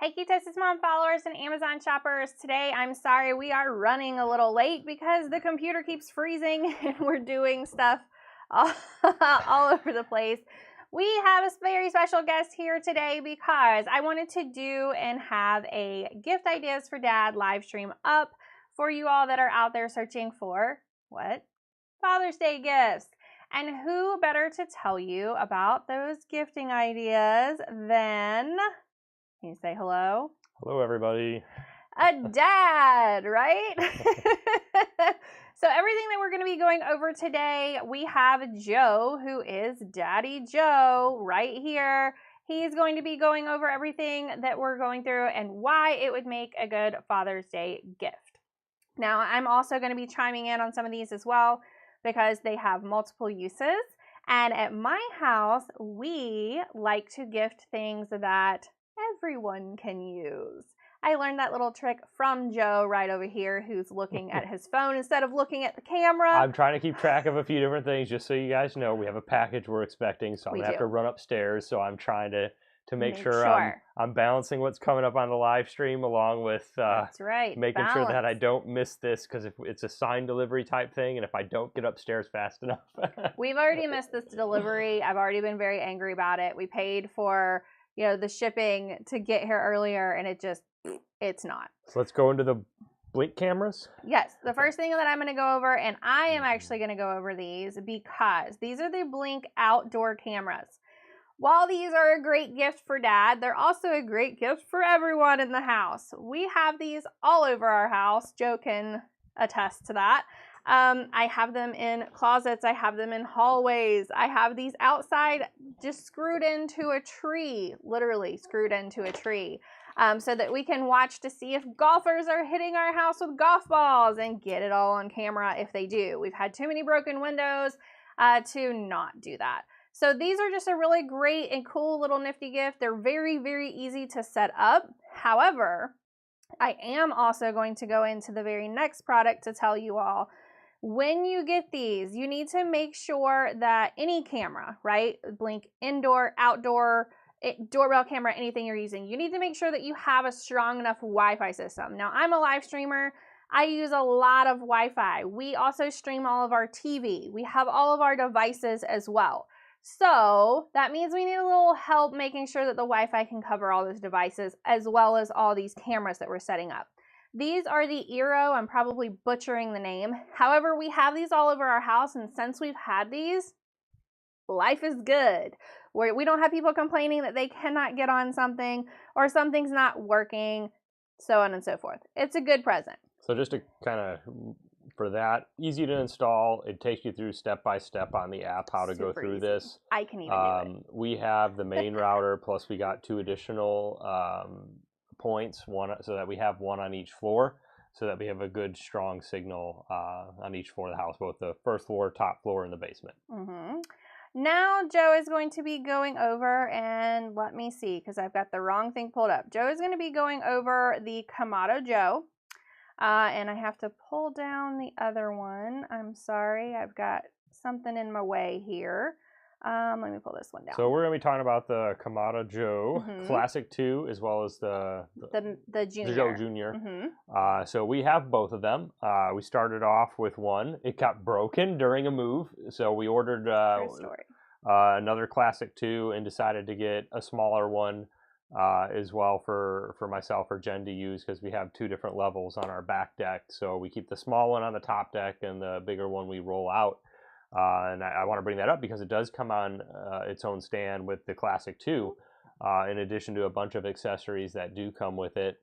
Hey ketosismom followers and Amazon shoppers, today I'm sorry we are running a little late because the computer keeps freezing and we're doing stuff all over the place. We have a very special guest here today because I wanted to do and have a gift ideas for dad live stream up for you all that are out there searching for what? Father's Day gifts. And who better to tell you about those gifting ideas than, can you say hello? Hello, everybody. A dad, right? So everything that we're going to be going over today, we have Joe, who is Daddy Joe, right here. He's going to be going over everything that we're going through and why it would make a good Father's Day gift. Now, I'm also going to be chiming in on some of these as well because they have multiple uses. And at my house, we like to gift things that everyone can use. I learned that little trick from Joe right over here, who's looking at his phone instead of looking at the camera. I'm trying to keep track of a few different things, just so you guys know. We have a package we're expecting, so I'm going to have to run upstairs. So I'm trying to make sure I'm balancing what's coming up on the live stream along with That's right, making sure that I don't miss this, because if it's a sign delivery type thing, and if I don't get upstairs fast enough. We've already missed this delivery. I've already been very angry about it. We paid for the shipping to get here earlier, and it's not. So let's go into the blink cameras. Yes, the first thing that I'm going to go over, and I am actually going to go over these because these are the Blink outdoor cameras. While these are a great gift for dad, they're also a great gift for everyone in the house. We have these all over our house. Joe can attest to that. I have them in closets. I have them in hallways. I have these outside just screwed into a tree, literally screwed into a tree, so that we can watch to see if golfers are hitting our house with golf balls and get it all on camera if they do. We've had too many broken windows to not do that. So these are just a really great and cool little nifty gift. They're very, very easy to set up. However, I am also going to go into the very next product to tell you all, when you get these, you need to make sure that any camera, right? Blink indoor, outdoor, doorbell camera, anything you're using, you need to make sure that you have a strong enough Wi-Fi system. Now, I'm a live streamer. I use a lot of Wi-Fi. We also stream all of our TV. We have all of our devices as well. So that means we need a little help making sure that the Wi-Fi can cover all those devices as well as all these cameras that we're setting up. These are the Eero. I'm probably butchering the name. However, we have these all over our house, and since we've had these, life is good. We don't have people complaining that they cannot get on something or something's not working, so on and so forth. It's a good present. So just to kind of, for that, easy to install. It takes you through step by step on the app how to go through easy. this. I can even do it. We have the main router, plus we got 2 additional points, so that we have one on each floor, so that we have a good strong signal on each floor of the house, both the first floor, top floor, and the basement. Now Joe is going to be going over, and let me see because I've got the wrong thing pulled up. Joe is going to be going over the Kamado Joe. And I have to pull down the other one. I'm sorry, I've got something in my way here. Let me pull this one down. So we're going to be talking about the Kamado Joe Classic 2, as well as the Junior. Joe Junior. So we have both of them. We started off with one. It got broken during a move, so we ordered another Classic 2 and decided to get a smaller one as well for myself or Jen to use, because we have 2 different levels on our back deck. So we keep the small one on the top deck and the bigger one we roll out. And I want to bring that up because it does come on its own stand with the Classic 2, in addition to a bunch of accessories that do come with it.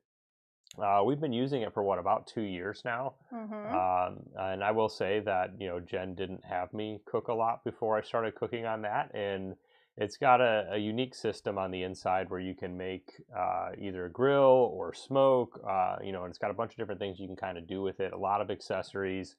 We've been using it for about 2 years now. And I will say that, Jen didn't have me cook a lot before I started cooking on that. And it's got a unique system on the inside where you can make either grill or smoke, and it's got a bunch of different things you can kind of do with it. A lot of accessories,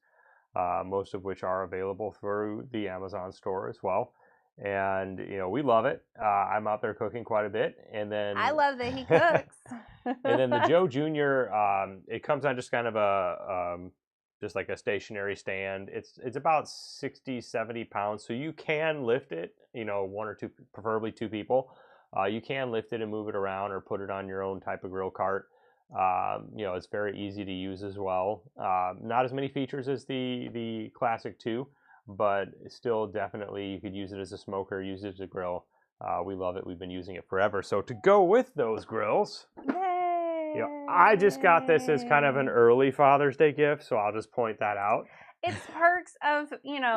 most of which are available through the Amazon store as well. And, we love it. I'm out there cooking quite a bit. And then I love that he cooks. And then the Joe Junior, it comes on just kind of just like a stationary stand. It's about 60, 70 pounds, so you can lift it, 1 or 2, preferably 2 people. You can lift it and move it around or put it on your own type of grill cart. It's very easy to use as well. Not as many features as the Classic 2, but still definitely you could use it as a smoker, use it as a grill. We love it. We've been using it forever. So to go with those grills, I just got this as kind of an early Father's Day gift, so I'll just point that out. It's perks of,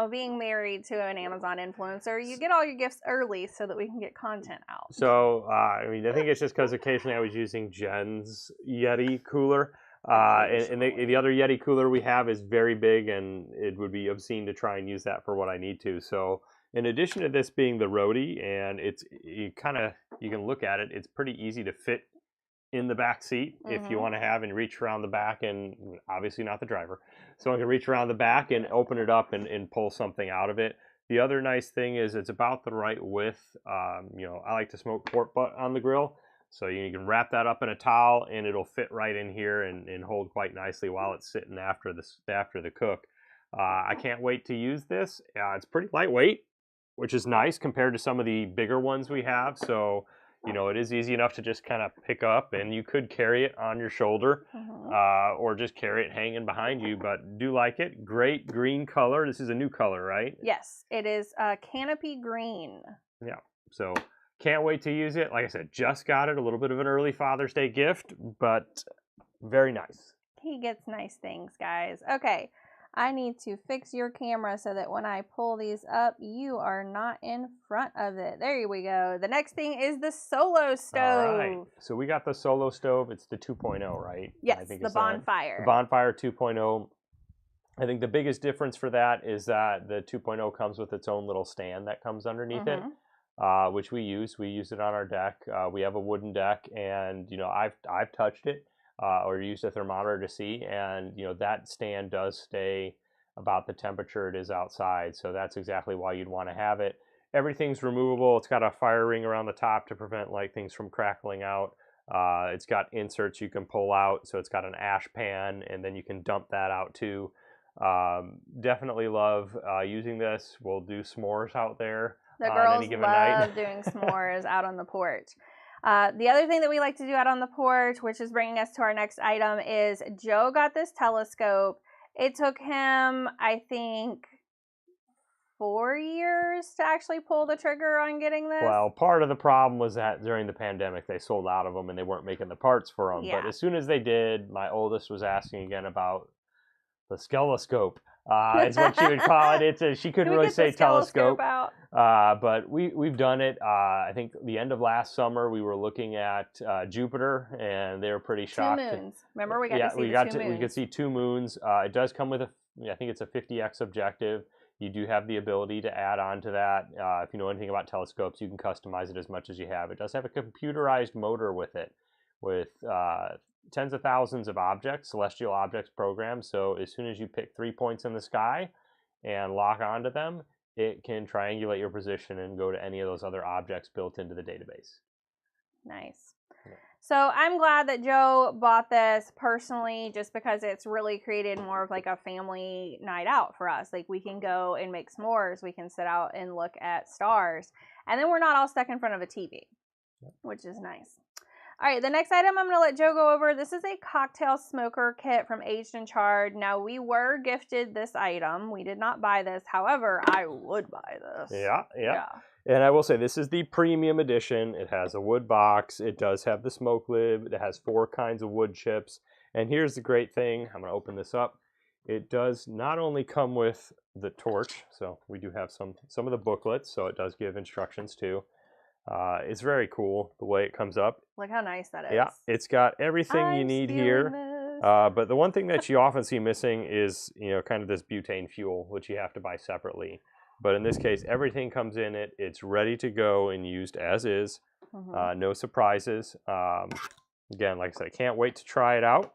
being married to an Amazon influencer. You get all your gifts early so that we can get content out. So, I think it's just because occasionally I was using Jen's Yeti cooler. And the other Yeti cooler we have is very big, and it would be obscene to try and use that for what I need to. So, in addition to this being the Roadie, and you can look at it, it's pretty easy to fit in the back seat if you want to have and reach around the back, and obviously not the driver. So I can reach around the back and open it up and pull something out of it. The other nice thing is it's about the right width. I like to smoke pork butt on the grill. So you can wrap that up in a towel and it'll fit right in here and hold quite nicely while it's sitting after the cook. I can't wait to use this. It's pretty lightweight, which is nice compared to some of the bigger ones we have. So it is easy enough to just kind of pick up, and you could carry it on your shoulder or just carry it hanging behind you, but do like it. Great green color. This is a new color, right? Yes, it is canopy green. Yeah, so can't wait to use it. Like I said, just got it. A little bit of an early Father's Day gift, but very nice. He gets nice things, guys. Okay. I need to fix your camera so that when I pull these up, you are not in front of it. There we go. The next thing is the Solo Stove. All right. So we got the Solo Stove. It's the 2.0, right? Yes, I think the Bonfire. The Bonfire 2.0. I think the biggest difference for that is that the 2.0 comes with its own little stand that comes underneath it, which we use. We use it on our deck. We have a wooden deck, and I've touched it. Or used a thermometer to see, and that stand does stay about the temperature it is outside, so that's exactly why you'd want to have it. Everything's removable. It's got a fire ring around the top to prevent things from crackling out. It's got inserts you can pull out, so it's got an ash pan, and then you can dump that out too. Definitely love using this. We'll do s'mores out there on any given night. The girls love doing s'mores out on the porch. The other thing that we like to do out on the porch, which is bringing us to our next item, is Joe got this telescope. It took him, I think, 4 years to actually pull the trigger on getting this. Well, part of the problem was that during the pandemic, they sold out of them and they weren't making the parts for them. Yeah. But as soon as they did, my oldest was asking again about the skeloscope. Is what she would call it. She couldn't really say telescope. But we've done it. I think the end of last summer we were looking at Jupiter, and they were pretty shocked. 2 moons. Remember, we got to see we could see 2 moons. It does come with I think it's a 50x objective. You do have the ability to add on to that. If you know anything about telescopes, you can customize it as much as you have. It does have a computerized motor with it, with tens of thousands of objects, celestial objects programmed. So as soon as you pick 3 points in the sky and lock onto them, it can triangulate your position and go to any of those other objects built into the database. Nice. Yeah. So I'm glad that Joe bought this personally, just because it's really created more of a family night out for us. We can go and make s'mores. We can sit out and look at stars. And then we're not all stuck in front of a TV, which is nice. All right, the next item I'm going to let Joe go over. This is a cocktail smoker kit from Aged and Charred. Now, we were gifted this item. We did not buy this. However, I would buy this. Yeah. And I will say, this is the premium edition. It has a wood box. It does have the smoke lid. It has 4 kinds of wood chips. And here's the great thing. I'm going to open this up. It does not only come with the torch. So we do have some of the booklets. So it does give instructions too. It's very cool the way it comes up. Look how nice that is. Yeah, it's got everything you need here. But the one thing that you often see missing is, kind of this butane fuel, which you have to buy separately. But in this case, everything comes in it. It's ready to go and used as is. No surprises. Again, like I said, I can't wait to try it out.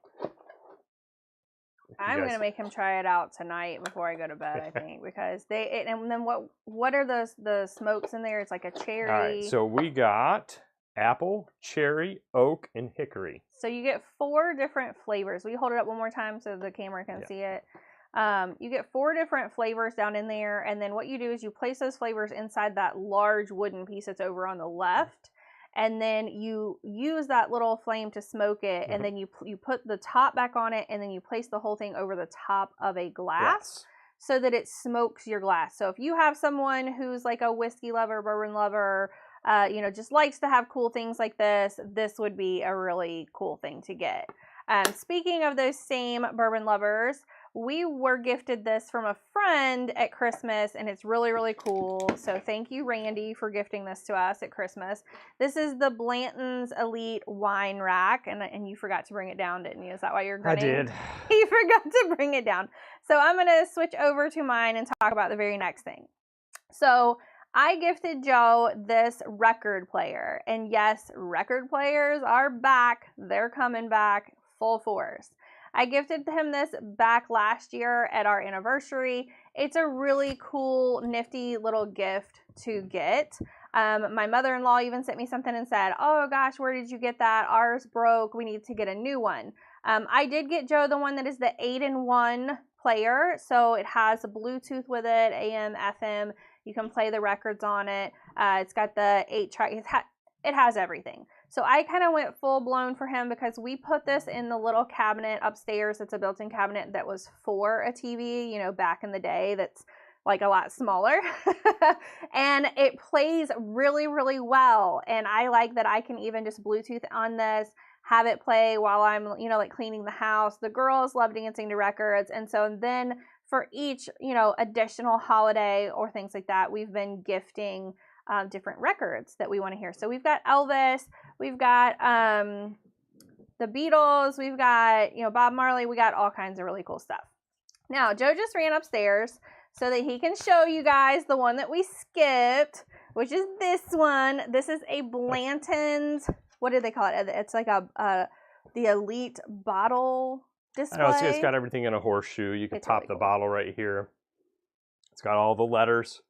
I'm going to make him try it out tonight before I go to bed, I think, because and then what are the smokes in there? It's like a cherry. All right, so we got apple, cherry, oak, and hickory. So you get 4 different flavors. Will you hold it up one more time so the camera can see it? You get 4 different flavors down in there, and then what you do is you place those flavors inside that large wooden piece that's over on the left, and then you use that little flame to smoke it, and then you put the top back on it, and then you place the whole thing over the top of a glass so that it smokes your glass. So if you have someone who's like a whiskey lover, bourbon lover, you know, just likes to have cool things like this, this would be a really cool thing to get. Speaking of those same bourbon lovers, we were gifted this from a friend at Christmas, and it's really, really cool. So thank you, Randy, for gifting this to us at Christmas. This is the Blanton's Elite Wine Rack, and you forgot to bring it down, didn't you? Is that why you're grinning? I did. You forgot to bring it down. So I'm going to switch over to mine and talk about the very next thing. So I gifted Joe this record player, and yes, record players are back. They're coming back full force. I gifted him this back last year at our anniversary. It's a really cool, nifty little gift to get. My mother-in-law even sent me something and said, oh gosh, where did you get that? Ours broke. We need to get a new one. I did get Joe the one that is the 8-in-1 player. So it has a Bluetooth with it, AM, FM. You can play the records on it. It's got the 8-track. It has everything. So I kind of went full blown for him because we put this in the little cabinet upstairs. It's a built-in cabinet that was for a TV, you know, back in the day, that's like a lot smaller. And it plays really, really well. And I like that I can even just Bluetooth on this, have it play while I'm, you know, like cleaning the house. The girls love dancing to records. And so then for each, you know, additional holiday or things like that, we've been gifting different records that we want to hear. So we've got Elvis, we've got the Beatles, we've got, you know, Bob Marley, we got all kinds of really cool stuff. Now, Joe just ran upstairs so that he can show you guys the one that we skipped, which is this one. This is a Blanton's, what do they call it? It's like the Elite bottle display. I know, it's got everything in a horseshoe. You can pop the bottle right here. It's got all the letters.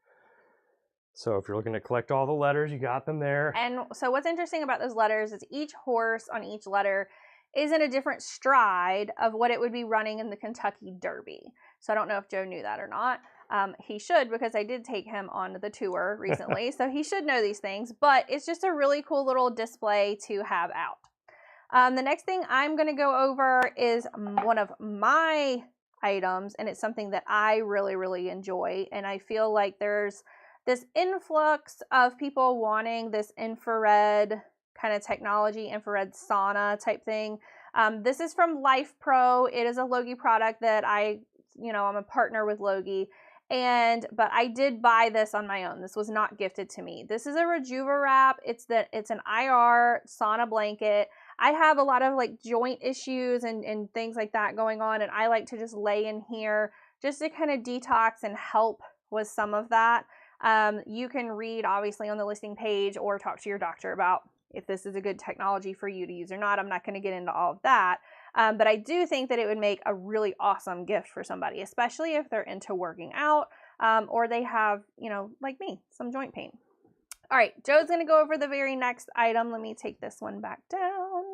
So if you're looking to collect all the letters, you got them there. And so what's interesting about those letters is each horse on each letter is in a different stride of what it would be running in the Kentucky Derby. So I don't know if Joe knew that or not. He should, because I did take him on the tour recently. So he should know these things. But it's just a really cool little display to have out. The next thing I'm going to go over is one of my items. And it's something that I really, really enjoy. And I feel like there's this influx of people wanting this infrared kind of technology, infrared sauna type thing. This is from Life Pro. It is a Logie product that I'm a partner with Logie. But I did buy this on my own. This was not gifted to me. This is a Rejuva wrap. It's an IR sauna blanket. I have a lot of like joint issues and things like that going on. And I like to just lay in here just to kind of detox and help with some of that. You can read obviously on the listing page or talk to your doctor about if this is a good technology for you to use or not. I'm not going to get into all of that. But I do think that it would make a really awesome gift for somebody, especially if they're into working out, or they have, you know, like me, some joint pain. All right, Joe's going to go over the very next item. Let me take this one back down.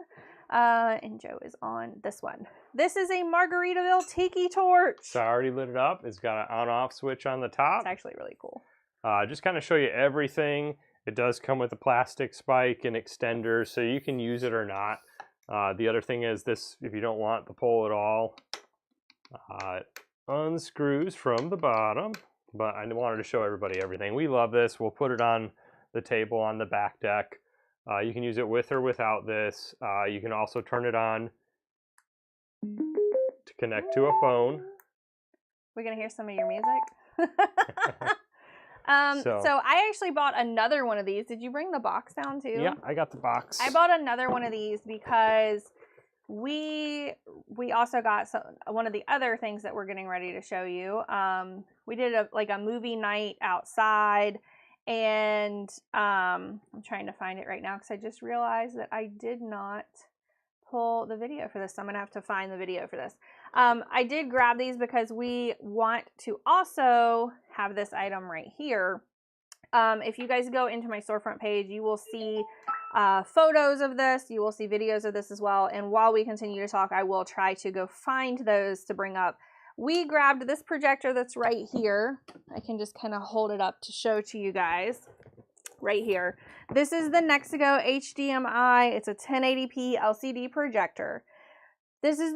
And Joe is on this one. This is a Margaritaville Tiki Torch. So I already lit it up. It's got an on-off switch on the top. It's actually really cool. Just kind of show you everything. It does come with a plastic spike and extender, so you can use it or not. The other thing is this, if you don't want the pole at all, it unscrews from the bottom. But I wanted to show everybody everything. We love this. We'll put it on the table on the back deck. You can use it with or without this. You can also turn it on to connect to a phone. We're going to hear some of your music. So I actually bought another one of these. Did you bring the box down too? Yeah, I got the box. I bought another one of these because we also got one of the other things that we're getting ready to show you. We did a movie night outside, and I'm trying to find it right now because I just realized that I did not pull the video for this. So I'm gonna have to find the video for this. I did grab these because we want to also have this item right here. If you guys go into my storefront page, you will see photos of this. You will see videos of this as well. And while we continue to talk, I will try to go find those to bring up. We grabbed this projector that's right here. I can just kind of hold it up to show to you guys. right here. This is the Nexigo HDMI. It's a 1080p LCD projector. This is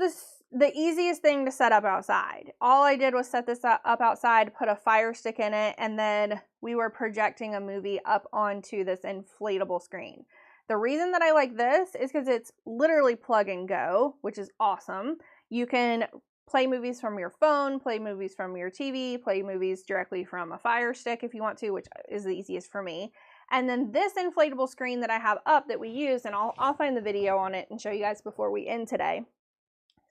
the easiest thing to set up outside. All I did was set this up outside, put a Fire Stick in it, and then we were projecting a movie up onto this inflatable screen. The reason that I like this is because it's literally plug and go, which is awesome. You can play movies from your phone, play movies from your TV, play movies directly from a Fire Stick if you want to, which is the easiest for me. And then this inflatable screen that I have up that we use, and I'll find the video on it and show you guys before we end today.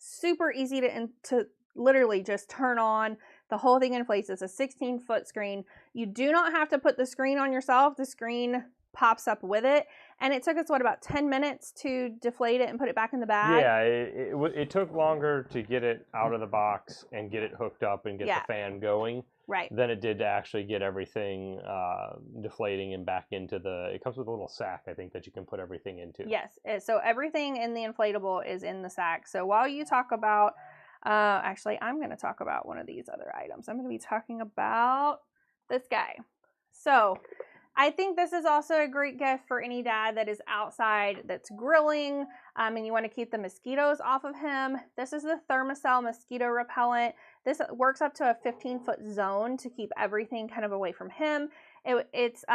Super easy to literally just turn on. The whole thing inflates. It's a 16-foot screen. You do not have to put the screen on yourself. The screen pops up with it. And it took us, what, about 10 minutes to deflate it and put it back in the bag? Yeah, it took longer to get it out of the box and get it hooked up and get the fan going. Right. Than it did to actually get everything deflating and back into it comes with a little sack, I think, that you can put everything into. Yes, so everything in the inflatable is in the sack. So while you talk about, actually, I'm going to talk about one of these other items. I'm going to be talking about this guy. So I think this is also a great gift for any dad that is outside that's grilling and you want to keep the mosquitoes off of him. This is the Thermacell mosquito repellent. This works up to a 15-foot zone to keep everything kind of away from him. It's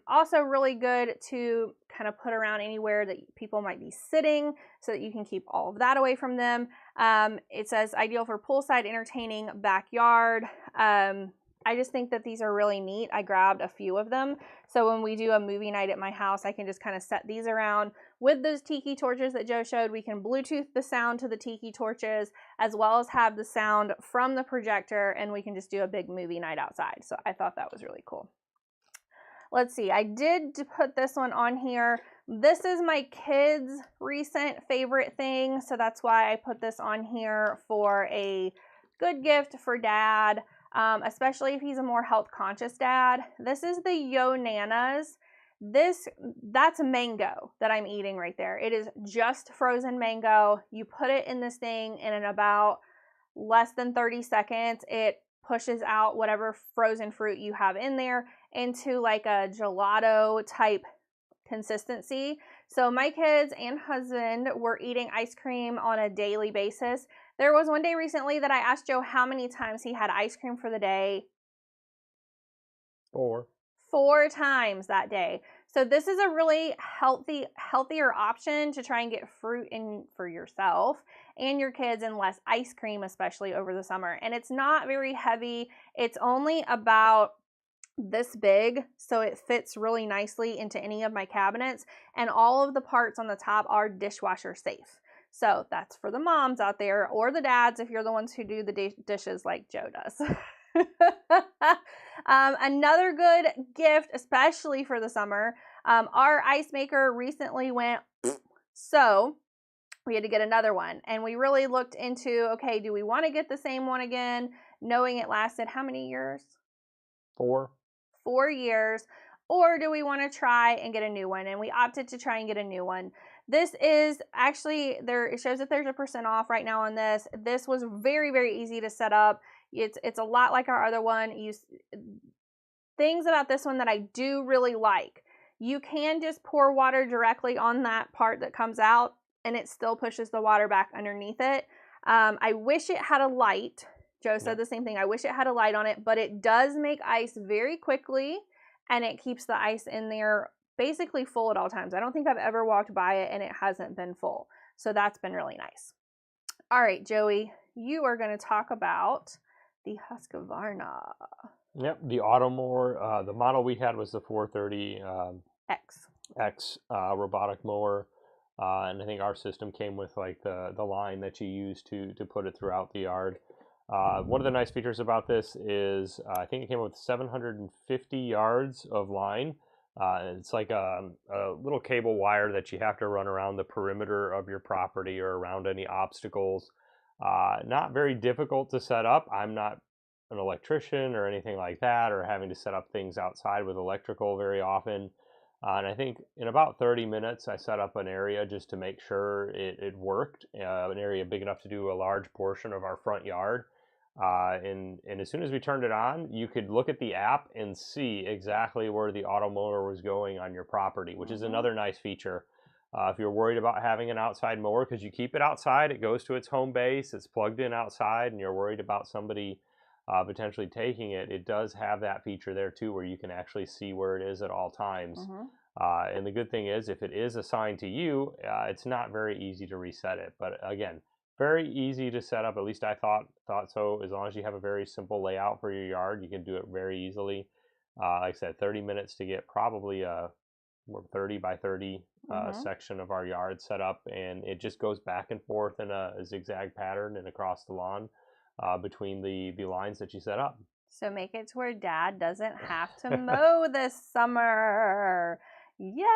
also really good to kind of put around anywhere that people might be sitting so that you can keep all of that away from them. It says ideal for poolside entertaining, backyard. I just think that these are really neat. I grabbed a few of them. So when we do a movie night at my house, I can just kind of set these around. With those tiki torches that Joe showed, we can Bluetooth the sound to the tiki torches as well as have the sound from the projector, and we can just do a big movie night outside. So I thought that was really cool. Let's see, I did put this one on here. This is my kids' recent favorite thing, so that's why I put this on here for a good gift for dad. Especially if he's a more health conscious dad. This is the Yo Nanas. That's mango that I'm eating right there. It is just frozen mango. You put it in this thing, and in about less than 30 seconds, it pushes out whatever frozen fruit you have in there into like a gelato type consistency. So my kids and husband were eating ice cream on a daily basis. There was one day recently that I asked Joe how many times he had ice cream for the day. 4. 4 times that day. So this is a really healthier option to try and get fruit in for yourself and your kids, and less ice cream, especially over the summer. And it's not very heavy. It's only about this big, so it fits really nicely into any of my cabinets, and all of the parts on the top are dishwasher safe. So that's for the moms out there, or the dads if you're the ones who do the dishes like Joe does. Another good gift, especially for the summer, our ice maker recently went, so we had to get another one. And we really looked into, okay, do we want to get the same one again, knowing it lasted how many years? 4. 4 years. Or do we want to try and get a new one? And we opted to try and get a new one. This is actually, it shows that there's a % off right now on this. This was very, very easy to set up. It's a lot like our other one. Things about this one that I do really like. You can just pour water directly on that part that comes out, and it still pushes the water back underneath it. I wish it had a light. Joe said the same thing. I wish it had a light on it, but it does make ice very quickly, and it keeps the ice in there basically full at all times. I don't think I've ever walked by it and it hasn't been full. So that's been really nice. All right, Joey, you are going to talk about the Husqvarna. Yep, the Automower. The model we had was the 430 X robotic mower. And I think our system came with like the line that you use to put it throughout the yard. One of the nice features about this is I think it came with 750 yards of line. It's like a little cable wire that you have to run around the perimeter of your property or around any obstacles. Not very difficult to set up. I'm not an electrician or anything like that, or having to set up things outside with electrical very often. And I think in about 30 minutes, I set up an area just to make sure it worked, an area big enough to do a large portion of our front yard. And as soon as we turned it on, you could look at the app and see exactly where the auto mower was going on your property, which is another nice feature. If you're worried about having an outside mower, because you keep it outside, it goes to its home base, it's plugged in outside, and you're worried about somebody potentially taking it, it does have that feature there too, where you can actually see where it is at all times. And the good thing is, if it is assigned to you, it's not very easy to reset it. But again, very easy to set up. At least I thought so. As long as you have a very simple layout for your yard, you can do it very easily. Like I said, 30 minutes to get probably a 30 by 30 section of our yard set up, and it just goes back and forth in a zigzag pattern and across the lawn between the lines that you set up. So make it to where Dad doesn't have to mow this summer. Yay!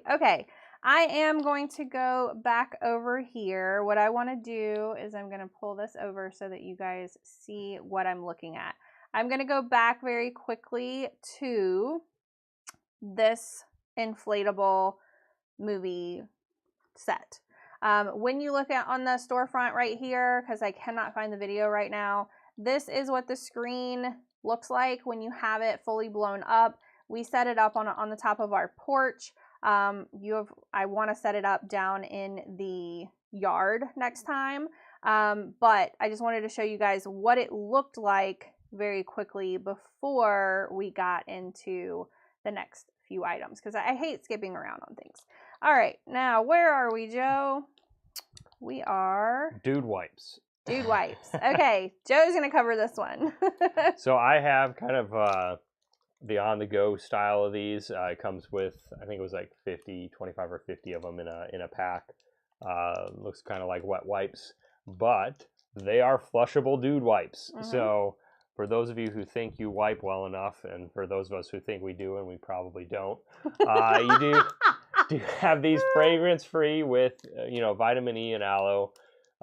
Okay, I am going to go back over here. What I want to do is I'm going to pull this over so that you guys see what I'm looking at. I'm going to go back very quickly to this inflatable movie set. When you look at on the storefront right here, because I cannot find the video right now, this is what the screen looks like when you have it fully blown up. We set it up on the top of our porch. I want to set it up down in the yard next time, but I just wanted to show you guys what it looked like very quickly before we got into the next few items, because I hate skipping around on things. All right, now where are we, Joe? We are Dude wipes. Dude wipes. Okay, Joe's gonna cover this one. So I have kind of the on-the-go style of these. It comes with, I think it was like 25 or 50 of them in a pack. Looks kind of like wet wipes, but they are flushable dude wipes. So for those of you who think you wipe well enough, and for those of us who think we do, and we probably don't, you do have these fragrance-free with, vitamin E and aloe.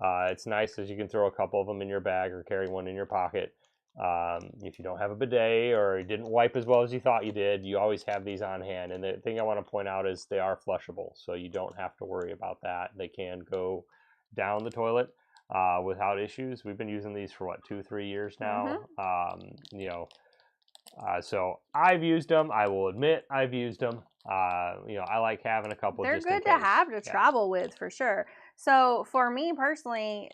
It's nice as you can throw a couple of them in your bag or carry one in your pocket. If you don't have a bidet or you didn't wipe as well as you thought you did, you always have these on hand. And the thing I want to point out is they are flushable, so you don't have to worry about that. They can go down the toilet without issues. We've been using these for 2-3 years now. So I've used them. I will admit I've used them. I like having a couple. They're just good in case. to have to travel with, for sure. So for me personally,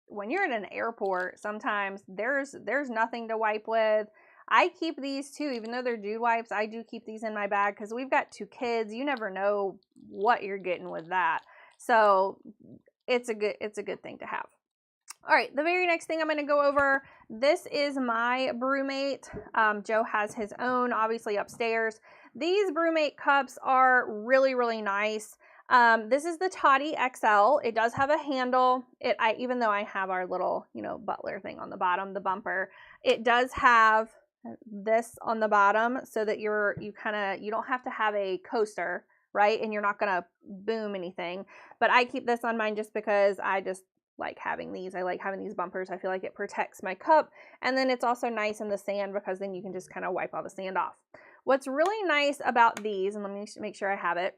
when you're in an airport, sometimes there's nothing to wipe with. I keep these too, even though they're dude wipes. I do keep these in my bag because we've got 2 kids. You never know what you're getting with that. So it's a good thing to have. All right, the very next thing I'm going to go over, this is my BrewMate. Joe has his own, obviously, upstairs. These BrewMate cups are really, really nice. This is the Toddy XL. It does have a handle. Even though I have our little, butler thing on the bottom, the bumper, it does have this on the bottom so that you don't have to have a coaster, right? And you're not going to boom anything. But I keep this on mine just because I just like having these. I like having these bumpers. I feel like it protects my cup. And then it's also nice in the sand because then you can just kind of wipe all the sand off. What's really nice about these, and let me make sure I have it,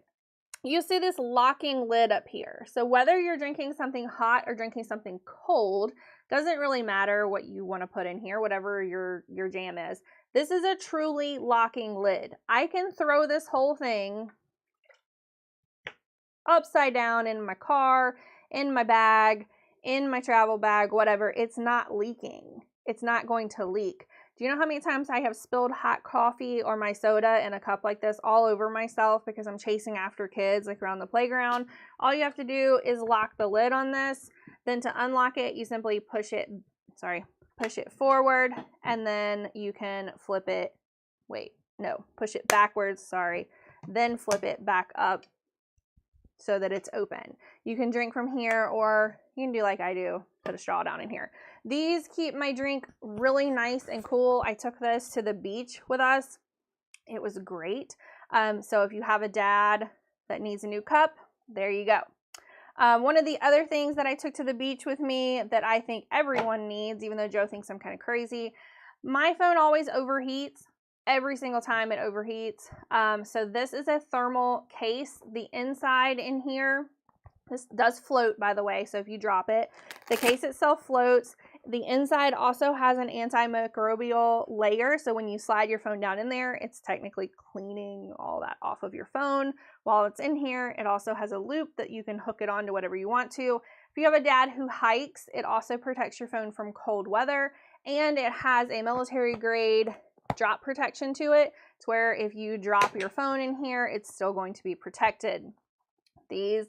you see this locking lid up here. So whether you're drinking something hot or drinking something cold, doesn't really matter what you want to put in here, whatever your jam is. This is a truly locking lid. I can throw this whole thing upside down in my car, in my bag, in my travel bag, whatever. It's not leaking. It's not going to leak. Do you know how many times I have spilled hot coffee or my soda in a cup like this all over myself because I'm chasing after kids like around the playground? All you have to do is lock the lid on this. Then to unlock it, you simply push it forward, and then you can flip it. Push it backwards, then flip it back up so that it's open. You can drink from here, or you can do like I do, put a straw down in here. These keep my drink really nice and cool. I took this to the beach with us. It was great. So if you have a dad that needs a new cup, there you go. One of the other things that I took to the beach with me that I think everyone needs, even though Joe thinks I'm kind of crazy, my phone always overheats. Every single time it overheats. So this is a thermal case. The inside in here This does float, by the way, so if you drop it, the case itself floats. The inside also has an antimicrobial layer, so when you slide your phone down in there, it's technically cleaning all that off of your phone. While it's in here, it also has a loop that you can hook it on to whatever you want to. If you have a dad who hikes, it also protects your phone from cold weather, and it has a military grade drop protection to it. It's where if you drop your phone in here, it's still going to be protected. These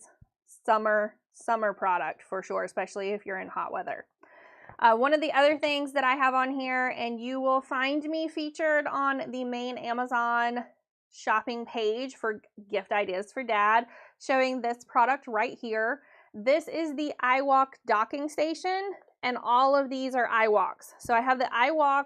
summer product for sure, especially if you're in hot weather. One of the other things that I have on here, and you will find me featured on the main Amazon shopping page for gift ideas for dad, showing this product right here. This is the iWalk docking station, and all of these are iWalks. So I have the iWalk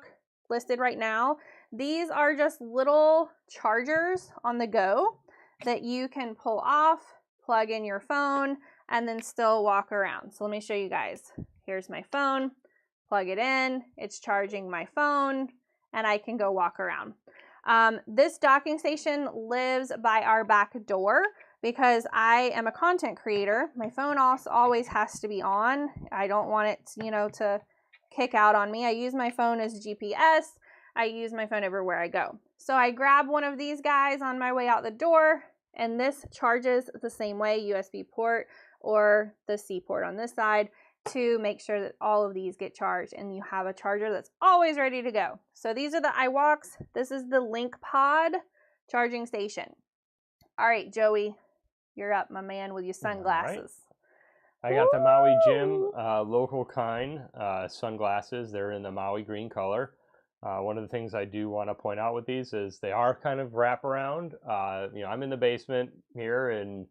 listed right now. These are just little chargers on the go that you can pull off, plug in your phone, and then still walk around. So let me show you guys. Here's my phone, plug it in, it's charging my phone, and I can go walk around. This docking station lives by our back door because I am a content creator. My phone also always has to be on. I don't want it, you know, to kick out on me. I use my phone as GPS. I use my phone everywhere I go. So I grab one of these guys on my way out the door, and this charges the same way, USB port or the C port on this side, to make sure that all of these get charged and you have a charger that's always ready to go. So these are the iWalks. This is the Link Pod charging station. All right, Joey, you're up, my man, with your sunglasses. Right. I got the Maui Jim local kind sunglasses. They're in the Maui green color. One of the things I do want to point out with these is they are kind of wraparound. You know, I'm in the basement here, and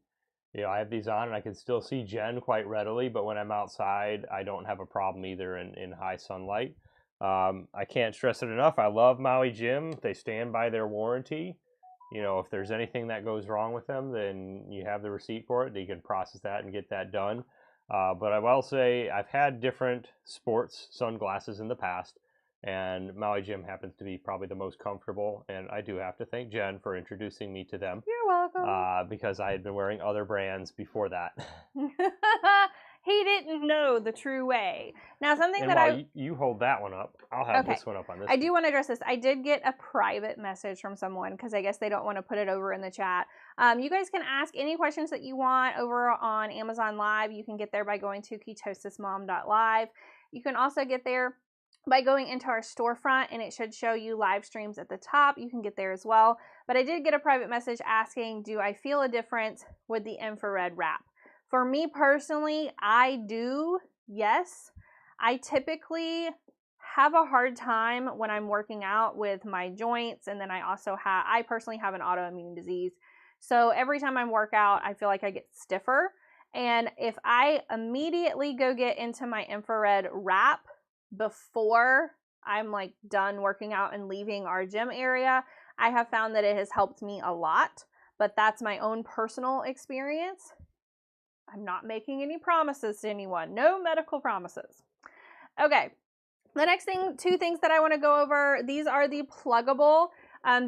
you know, I have these on and I can still see Jen quite readily, but when I'm outside, I don't have a problem either in high sunlight. I can't stress it enough. I love Maui Jim. They stand by their warranty. You know, if there's anything that goes wrong with them, then you have the receipt for it. You can process that and get that done. But I will say I've had different sports sunglasses in the past, and Maui Jim happens to be probably the most comfortable, and I do have to thank Jen for introducing me to them. You're welcome. Because I had been wearing other brands before that. He didn't know the true way. Now, something and that you hold that one up, I'll have this one up on this. I do want to address this. I did get a private message from someone because I guess they don't want to put it over in the chat. You guys can ask any questions that you want over on Amazon Live. You can get there by going to ketosismom.live. You can also get there by going into our storefront, and it should show you live streams at the top. You can get there as well. But I did get a private message asking, do I feel a difference with the infrared wrap? For me personally, I do, yes. I typically have a hard time when I'm working out with my joints, and then I personally have an autoimmune disease. So every time I work out, I feel like I get stiffer. And if I immediately go get into my infrared wrap before I'm like done working out and leaving our gym area, I have found that it has helped me a lot, but that's my own personal experience. I'm not making any promises to anyone. No medical promises. Okay. The next thing, two things that I want to go over. These are the pluggable.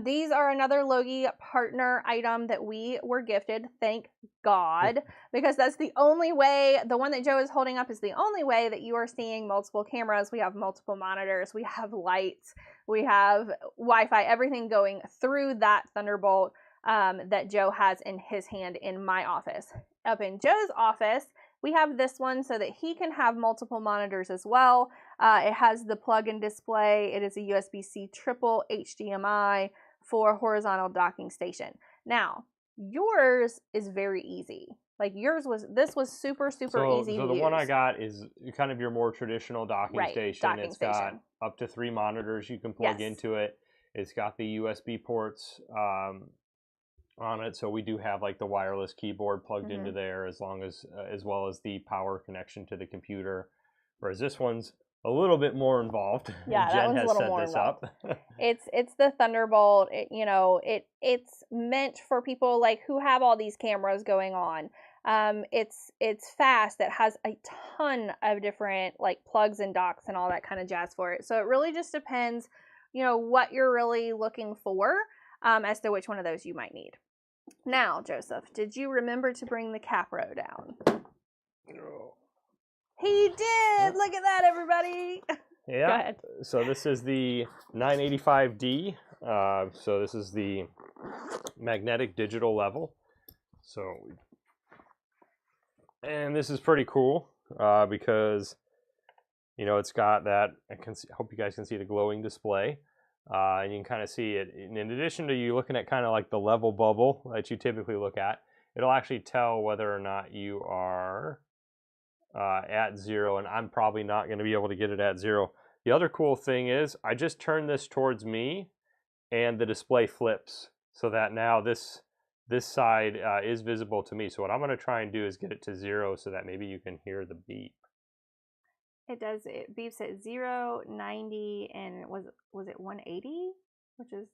These are another Logie partner item that we were gifted. Thank God, because that's the only way. The one that Joe is holding up is the only way that you are seeing multiple cameras. We have multiple monitors. We have lights. We have Wi-Fi, everything going through that Thunderbolt that Joe has in his hand in my office. Up in Joe's office, we have this one so that he can have multiple monitors as well. It has the plug-in display. It is a USB-C triple HDMI for horizontal docking station. Now, yours is very easy. Like this was super easy to use. So the one I got is kind of your more traditional docking station. It's got up to 3 monitors you can plug into it. It's got the USB ports on it, so we do have like the wireless keyboard plugged into there, as well as the power connection to the computer. Whereas this one's a little bit more involved. Yeah, Jen has set this up. It's the Thunderbolt. It's meant for people like who have all these cameras going on. It's fast. It has a ton of different like plugs and docks and all that kind of jazz for it. So it really just depends, what you're really looking for as to which one of those you might need. Now, Joseph, did you remember to bring the capro down? No. He did! Look at that, everybody! Yeah. Go ahead. So this is the 985D. So this is the magnetic digital level. So, and this is pretty cool because, you know, it's got that, I hope you guys can see the glowing display. And you can kind of see it, in addition to you looking at kind of like the level bubble that you typically look at, it'll actually tell whether or not you are at 0, and I'm probably not going to be able to get it at 0. The other cool thing is I just turn this towards me and the display flips so that now this side is visible to me. So what I'm going to try and do is get it to 0 so that maybe you can hear the beep. It does. It beeps at 0, 90, and was it 180? Which is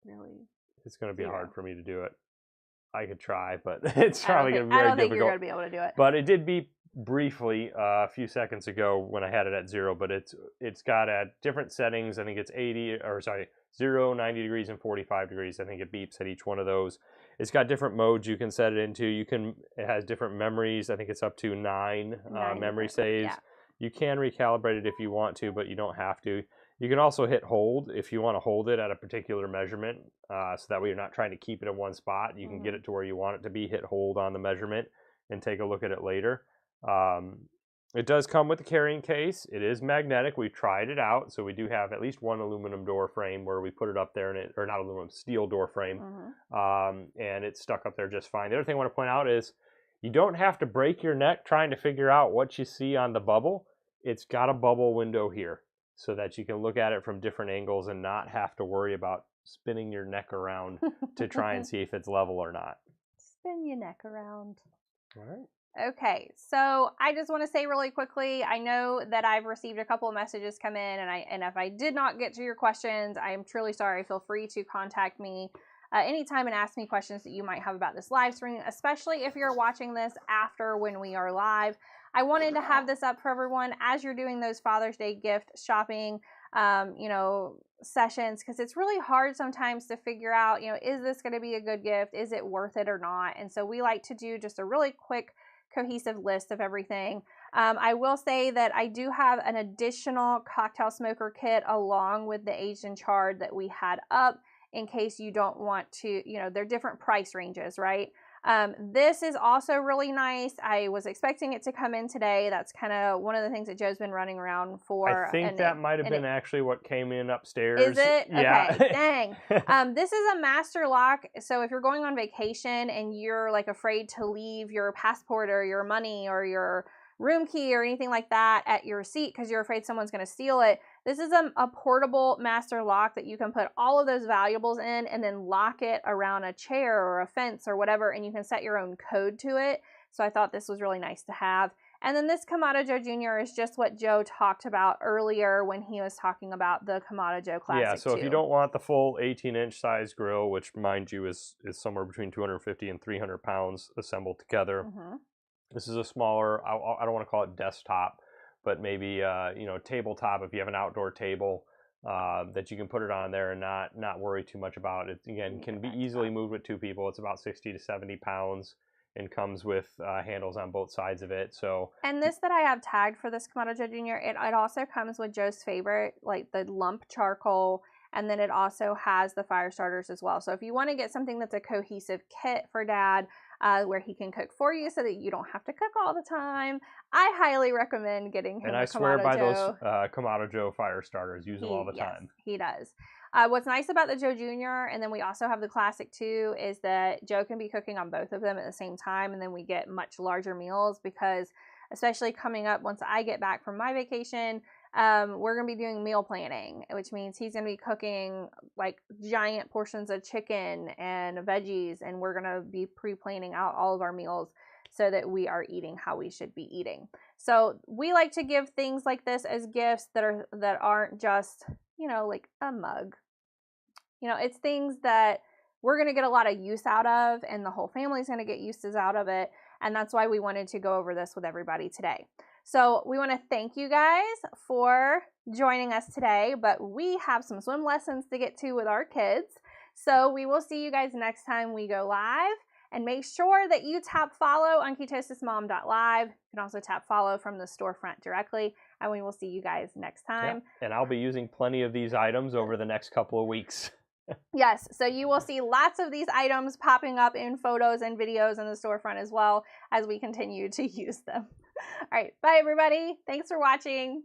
really... It's going to be 0. hard for me to do it. I could try, but it's probably going to be very difficult. I don't think you're going to be able to do it. But it did beep briefly a few seconds ago when I had it at 0, but it's got at different settings. I think it's 0, 90 degrees, and 45 degrees. I think it beeps at each one of those. It's got different modes you can set it into. It has different memories. I think it's up to 9 memory saves. Yeah. You can recalibrate it if you want to, but you don't have to. You can also hit hold if you want to hold it at a particular measurement, so that way you're not trying to keep it in one spot. You can get it to where you want it to be, hit hold on the measurement, and take a look at it later. It does come with a carrying case. It is magnetic. We tried it out, so we do have at least one aluminum door frame where we put it up there, and or not aluminum, steel door frame, and it's stuck up there just fine. The other thing I want to point out is you don't have to break your neck trying to figure out what you see on the bubble. It's got a bubble window here so that you can look at it from different angles and not have to worry about spinning your neck around to try and see if it's level or not. Spin your neck around. All right. Okay, so I just want to say really quickly, I know that I've received a couple of messages come in, and if I did not get to your questions, I am truly sorry. Feel free to contact me anytime and ask me questions that you might have about this live stream, especially if you're watching this after when we are live. I wanted to have this up for everyone as you're doing those Father's Day gift shopping, sessions, because it's really hard sometimes to figure out, is this going to be a good gift? Is it worth it or not? And so we like to do just a really quick cohesive list of everything. I will say that I do have an additional cocktail smoker kit along with the aged and charred that we had up in case you don't want to, they're different price ranges, right? This is also really nice. I was expecting it to come in today. That's kind of one of the things that Joe's been running around for. I think that might have been actually what came in upstairs. Is it? Yeah. Okay, dang. This is a master lock. So if you're going on vacation and you're like afraid to leave your passport or your money or your room key or anything like that at your seat because you're afraid someone's going to steal it, this is a portable master lock that you can put all of those valuables in and then lock it around a chair or a fence or whatever, and you can set your own code to it. So I thought this was really nice to have. And then this Kamado Joe Jr. is just what Joe talked about earlier when he was talking about the Kamado Joe Classic. Yeah, so if you don't want the full 18-inch size grill, which mind you is somewhere between 250 and 300 pounds assembled together, this is a smaller, I don't want to call it desktop, but maybe tabletop if you have an outdoor table that you can put it on there and not worry too much about it. Again, can be easily moved with 2 people. It's about 60 to 70 pounds and comes with handles on both sides of it. So, and this that I have tagged for this Kamado Joe Jr., it also comes with Joe's favorite, like the lump charcoal, and then it also has the fire starters as well. So if you want to get something that's a cohesive kit for Dad, where he can cook for you so that you don't have to cook all the time, I highly recommend getting him. And I swear by those Kamado Joe fire starters. Use them all the time. He does. What's nice about the Joe Jr., and then we also have the Classic too, is that Joe can be cooking on both of them at the same time, and then we get much larger meals because, especially coming up once I get back from my vacation, we're going to be doing meal planning, which means he's going to be cooking like giant portions of chicken and veggies, and we're going to be pre-planning out all of our meals so that we are eating how we should be eating. So we like to give things like this as gifts that aren't just, like a mug. It's things that we're going to get a lot of use out of, and the whole family's going to get uses out of it. And that's why we wanted to go over this with everybody today. So we want to thank you guys for joining us today, but we have some swim lessons to get to with our kids. So we will see you guys next time we go live. And make sure that you tap follow on ketosismom.live. You can also tap follow from the storefront directly, and we will see you guys next time. Yeah. And I'll be using plenty of these items over the next couple of weeks. Yes, so you will see lots of these items popping up in photos and videos in the storefront as well as we continue to use them. All right, bye everybody. Thanks for watching.